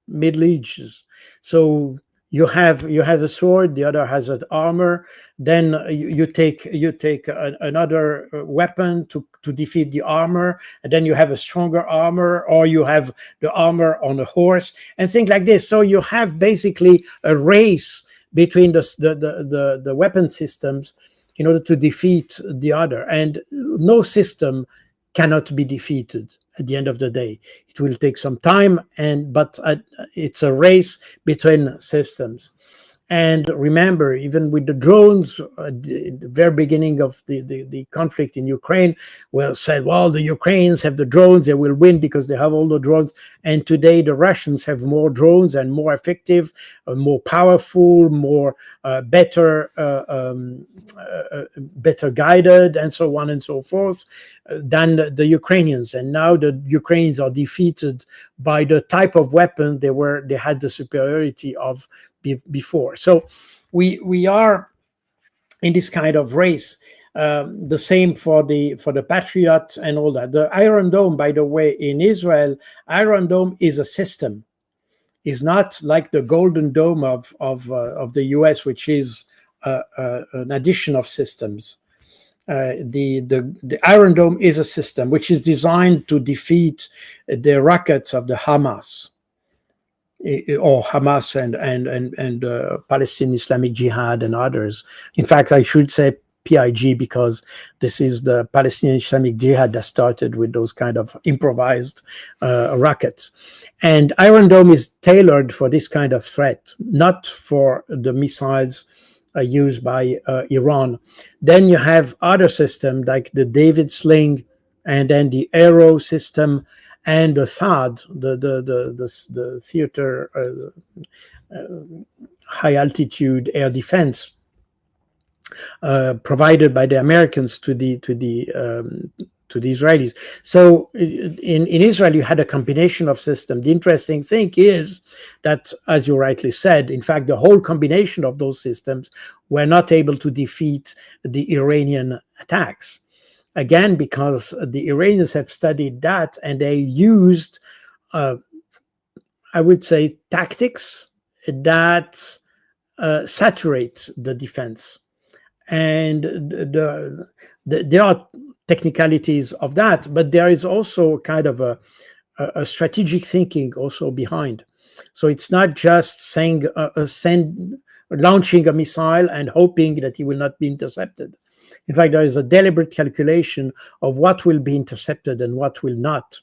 Middle Ages. So you have a sword, the other has an armor. Then you take another weapon to defeat the armor, and then you have a stronger armor, or you have the armor on a horse, and things like this. So you have basically a race between the weapon systems in order to defeat the other, and no system cannot be defeated at the end of the day. It will take some time, but it's a race between systems. And remember, even with the drones, at the very beginning of the conflict in Ukraine, said, well, the Ukrainians have the drones, they will win because they have all the drones. And today the Russians have more drones and more effective, more powerful, more better guided, and so on and so forth, than the Ukrainians. And now the Ukrainians are defeated by the type of weapon they had the superiority of before. So we are in this kind of race. The same for the Patriot and all that. The Iron Dome, by the way, in Israel, Iron Dome is a system. It's not like the Golden Dome of the US, which is an addition of systems. The Iron Dome is a system which is designed to defeat the rockets of the Hamas, or Hamas and Palestinian Islamic Jihad and others. In fact, I should say PIG, because this is the Palestinian Islamic Jihad that started with those kind of improvised rockets. And Iron Dome is tailored for this kind of threat, not for the missiles used by Iran. Then you have other systems like the David Sling, and then the Arrow system, and the THAAD, the theater high altitude air defense, provided by the Americans to the Israelis. So in Israel, you had a combination of systems. The interesting thing is that, as you rightly said, in fact, the whole combination of those systems were not able to defeat the Iranian attacks. Again, because the Iranians have studied that, and they used, I would say, tactics that saturate the defense. And there are technicalities of that, but there is also kind of a strategic thinking also behind. So it's not just saying launching a missile and hoping that it will not be intercepted. In fact, there is a deliberate calculation of what will be intercepted and what will not.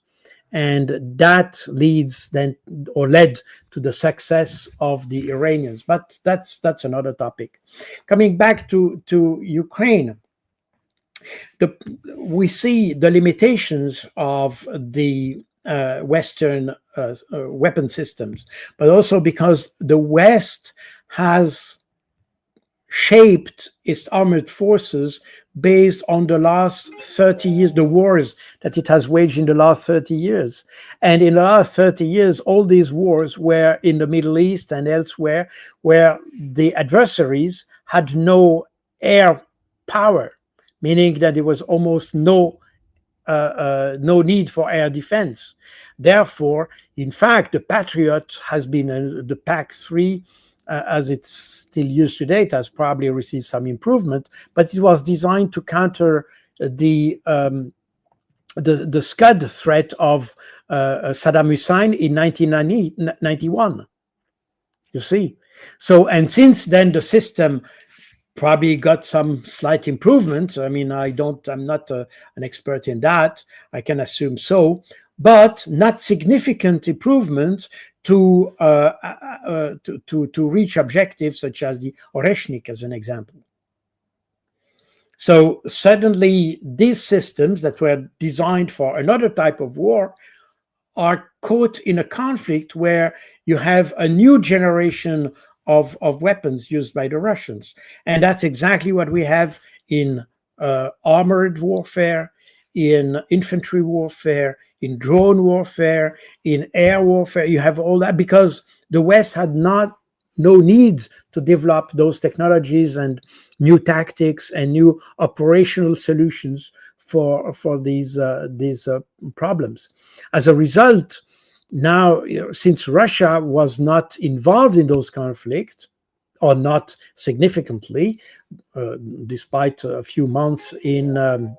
And that led to the success of the Iranians. But that's another topic. Coming back to Ukraine, we see the limitations of the Western weapon systems, but also because the West has shaped its armored forces based on the last 30 years, the wars that it has waged in the last 30 years. And in the last 30 years, all these wars were in the Middle East and elsewhere, where the adversaries had no air power, meaning that there was almost no need for air defense. Therefore, in fact, the Patriot has been the PAC-3, as it's still used today. It has probably received some improvement, but it was designed to counter the the Scud threat of Saddam Hussein in 1991. You see, so and since then the system probably got some slight improvement. I mean, I'm not an expert in that. I can assume so, but not significant improvement to reach objectives such as the Oreshnik, as an example. So suddenly, these systems that were designed for another type of war are caught in a conflict where you have a new generation of weapons used by the Russians. And that's exactly what we have in armored warfare, in infantry warfare, in drone warfare, in air warfare. You have all that because the West had no need to develop those technologies and new tactics and new operational solutions for these problems. As a result, now, since Russia was not involved in those conflicts, or not significantly, despite a few months in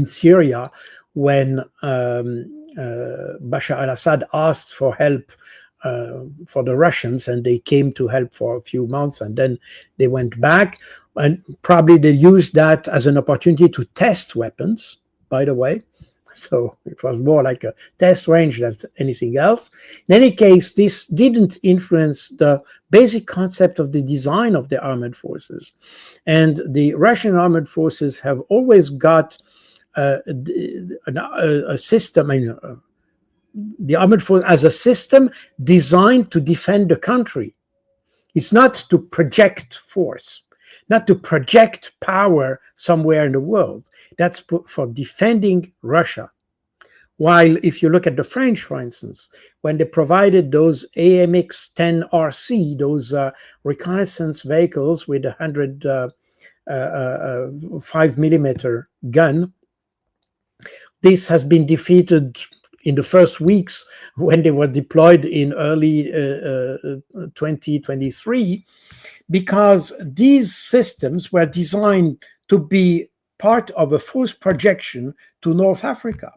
Syria, when Bashar al-Assad asked for help for the Russians, and they came to help for a few months, and then they went back. And probably they used that as an opportunity to test weapons, by the way. So it was more like a test range than anything else. In any case, this didn't influence the basic concept of the design of the armed forces. And the Russian armed forces have always got a system, the armed force as a system designed to defend the country. It's not to project force, not to project power somewhere in the world. That's for defending Russia. While if you look at the French, for instance, when they provided those AMX-10RC, those reconnaissance vehicles with a 105mm gun, this has been defeated in the first weeks when they were deployed in early 2023, because these systems were designed to be part of a force projection to North Africa.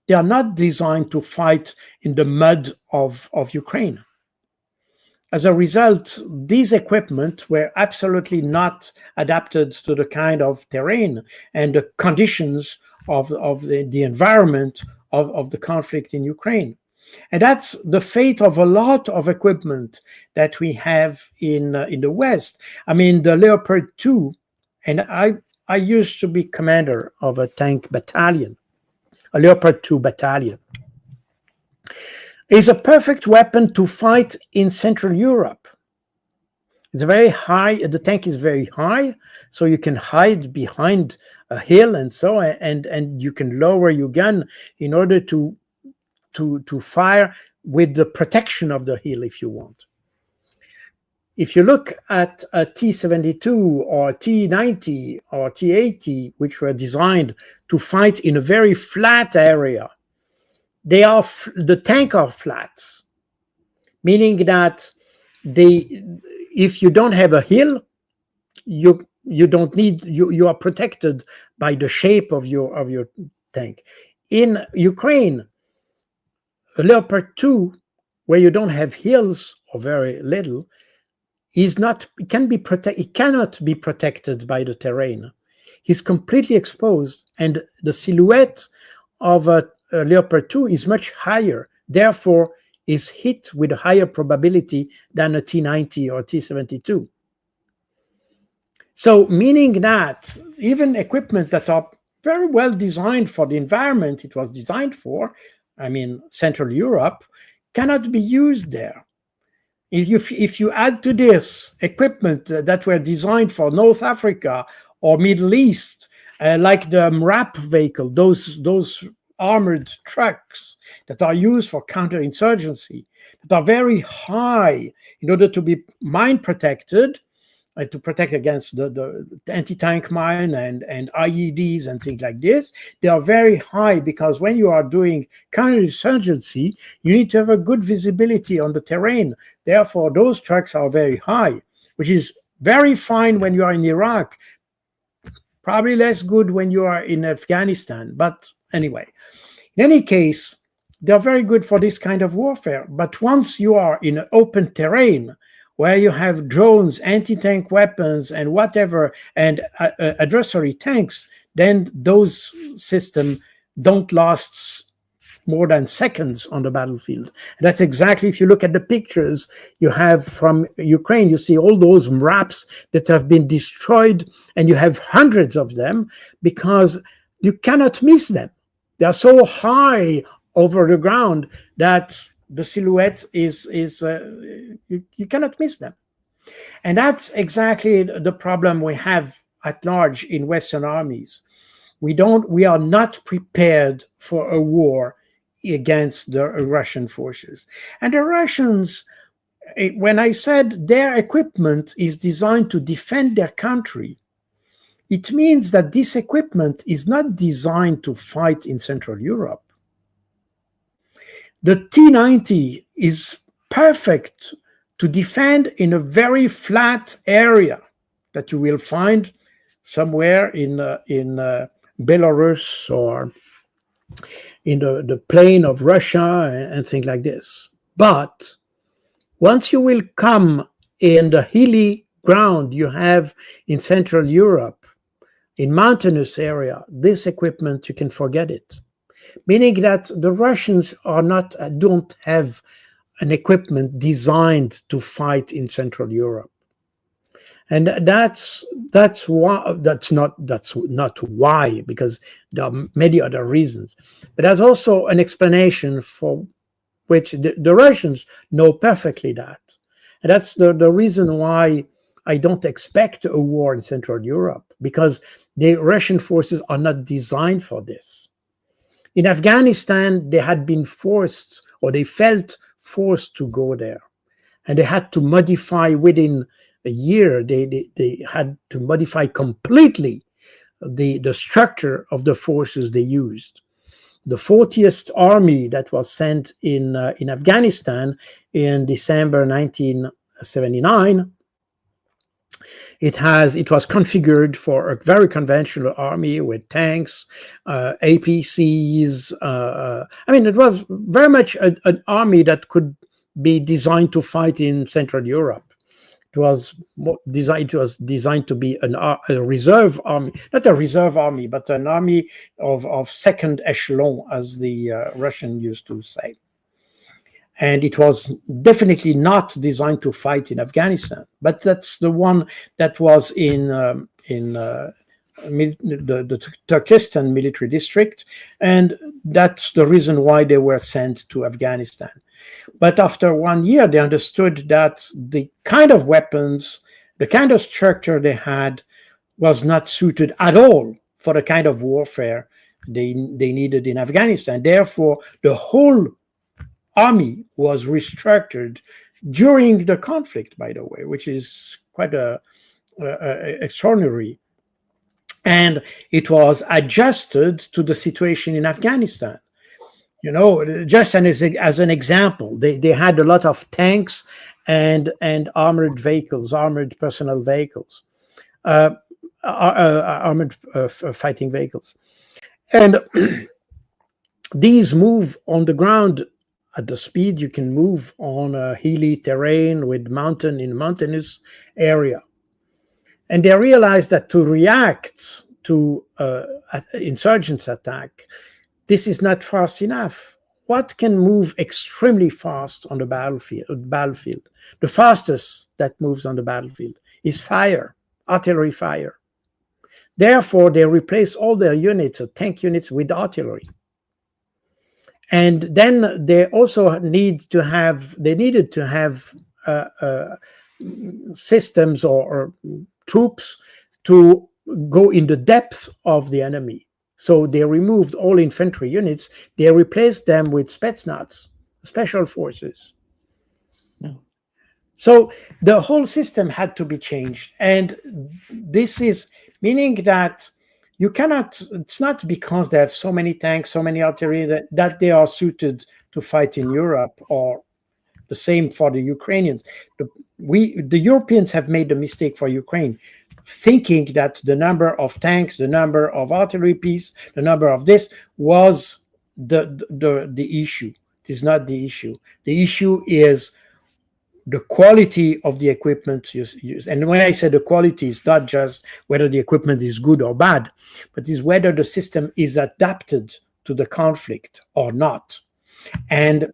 They are not designed to fight in the mud of Ukraine. As a result, these equipment were absolutely not adapted to the kind of terrain and the conditions of the environment of the conflict in Ukraine. And that's the fate of a lot of equipment that we have in the West. I mean, the Leopard 2, and I used to be commander of a tank battalion, a Leopard 2 battalion, is a perfect weapon to fight in Central Europe. It's very high, the tank is very high, so you can hide behind a hill and so, and you can lower your gun in order to fire with the protection of the hill if you want. If you look at a T-72 or T-90 or T-80, which were designed to fight in a very flat area, the tank are flat, meaning that if you don't have a hill, you don't need, you are protected by the shape of your tank. In Ukraine, a Leopard 2, where you don't have hills or very little, it cannot be protected by the terrain. He's completely exposed, and the silhouette of a Leopard 2 is much higher, therefore is hit with a higher probability than a T-90 or T-72. So meaning that even equipment that are very well designed for the environment it was designed for, I mean Central Europe, cannot be used there. If you add to this equipment that were designed for North Africa or Middle East, like the MRAP vehicle, those armored trucks that are used for counterinsurgency, that are very high in order to be mine protected, to protect against the anti-tank mine and IEDs and things like this. They are very high because when you are doing counterinsurgency, you need to have a good visibility on the terrain. Therefore, those trucks are very high, which is very fine when you are in Iraq, probably less good when you are in Afghanistan, but anyway, in any case, they're very good for this kind of warfare. But once you are in an open terrain where you have drones, anti-tank weapons, and whatever, and adversary tanks, then those systems don't last more than seconds on the battlefield. And that's exactly, if you look at the pictures you have from Ukraine, you see all those MRAPs that have been destroyed, and you have hundreds of them because you cannot miss them. They are so high over the ground that the silhouette is you cannot miss them. And that's exactly the problem we have at large in Western armies. We are not prepared for a war against the Russian forces. And the Russians, when I said their equipment is designed to defend their country, it means that this equipment is not designed to fight in Central Europe. The T-90 is perfect to defend in a very flat area that you will find somewhere in Belarus or in the plain of Russia and things like this. But once you will come in the hilly ground you have in Central Europe, in mountainous area, this equipment, you can forget it. Meaning that the Russians don't have an equipment designed to fight in Central Europe. And that's not why, because there are many other reasons. But there's also an explanation for which the Russians know perfectly that. And that's the reason why I don't expect a war in Central Europe, because the Russian forces are not designed for this. In Afghanistan, they had been forced, or they felt forced to go there. And they had to modify within a year, they had to modify completely the structure of the forces they used. The 40th Army that was sent in Afghanistan in December 1979, it was configured for a very conventional army with tanks, APCs. It was very much an army that could be designed to fight in Central Europe. It was designed to be a reserve army, not a reserve army, but an army of second echelon, as the Russian used to say. And it was definitely not designed to fight in Afghanistan. But that's the one that was in the Turkestan military district, and that's the reason why they were sent to Afghanistan. But after 1 year, they understood that the kind of weapons, the kind of structure they had was not suited at all for the kind of warfare they needed in Afghanistan. Therefore, the whole army was restructured during the conflict, by the way, which is quite extraordinary. And it was adjusted to the situation in Afghanistan. Just as an example, they had a lot of tanks and armored vehicles, armored personnel vehicles, armored fighting vehicles. And these move on the ground at the speed you can move on a hilly terrain with mountainous area. And they realized that to react to insurgents' attack, this is not fast enough. What can move extremely fast on the battlefield? The fastest that moves on the battlefield is fire, artillery fire. Therefore, they replace all their units, or tank units, with artillery. And then they also needed to have systems or troops to go in the depth of the enemy. So they removed all infantry units. They replaced them with Spetsnaz, special forces. No. So the whole system had to be changed. And this is meaning that you cannot, it's not because they have so many tanks, so many artillery that they are suited to fight in Europe, or the same for the Ukrainians. The Europeans have made the mistake for Ukraine. thinking that the number of tanks, the number of artillery piece, the number of this was the issue. It is not the issue. The issue is the quality of the equipment used. And when I say the quality, it's not just whether the equipment is good or bad, but is whether the system is adapted to the conflict or not. And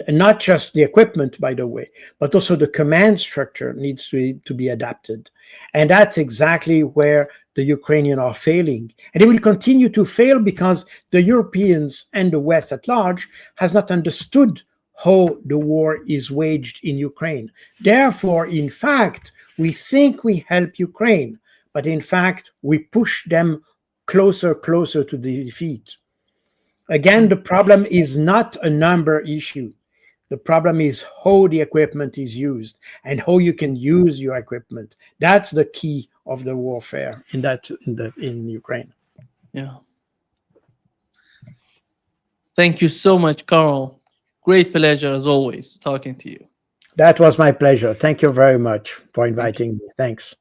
not just the equipment, by the way, but also the command structure needs to be adapted. And that's exactly where the Ukrainians are failing. And they will continue to fail because the Europeans and the West at large has not understood how the war is waged in Ukraine. Therefore, in fact, we think we help Ukraine, but in fact, we push them closer to the defeat. Again, the problem is not a number issue. The problem is how the equipment is used and how you can use your equipment. That's the key of the warfare in Ukraine. Yeah. Thank you so much, Carl. Great pleasure as always talking to you. That was my pleasure. Thank you very much for inviting me. Thanks.